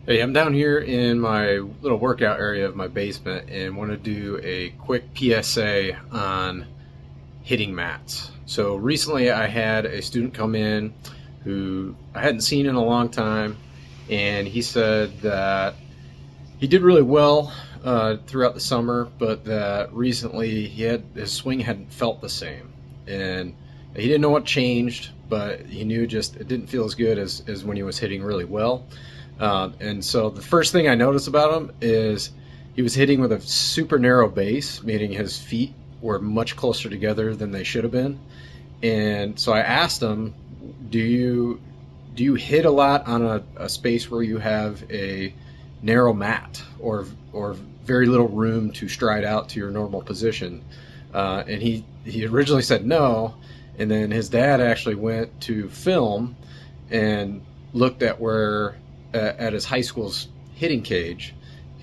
Hey, I'm down here in my little workout area of my basement and want to do a quick PSA on hitting mats. So recently I had a student come in who I hadn't seen in a long time, and he said that he did really well throughout the summer, but that recently his swing hadn't felt the same. And he didn't know what changed, but he knew just it didn't feel as good as when he was hitting really well. And so the first thing I noticed about him is he was hitting with a super narrow base, meaning his feet were much closer together than they should have been. And so I asked him, do you hit a lot on a space where you have a narrow mat or very little room to stride out to your normal position? And he originally said no, and then his dad actually went to film and looked at his high school's hitting cage,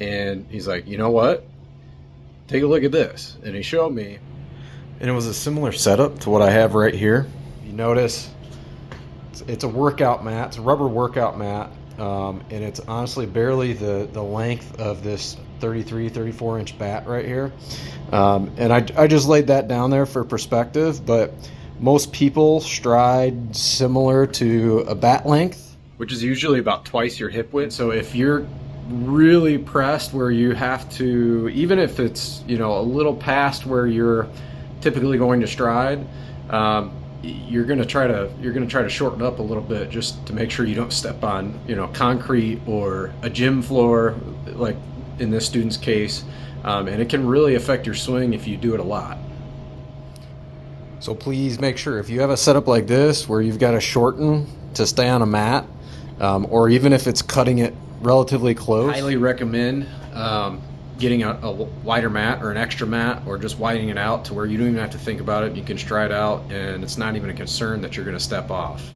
and he's like, you know what? Take a look at this. And he showed me, and it was a similar setup to what I have right here. You notice it's a workout mat. It's a rubber workout mat, and it's honestly barely the length of this 34 inch bat right here. And I just laid that down there for perspective, but most people stride similar to a bat length, which is usually about twice your hip width. So if you're really pressed where you have to, even if it's, a little past where you're typically going to stride, you're going to try to shorten up a little bit just to make sure you don't step on, concrete or a gym floor, like in this student's case. And it can really affect your swing if you do it a lot. So please make sure, if you have a setup like this where you've got to shorten to stay on a mat, or even if it's cutting it relatively close, I highly recommend getting a wider mat or an extra mat, or just widening it out to where you don't even have to think about it. You can stride out and it's not even a concern that you're going to step off.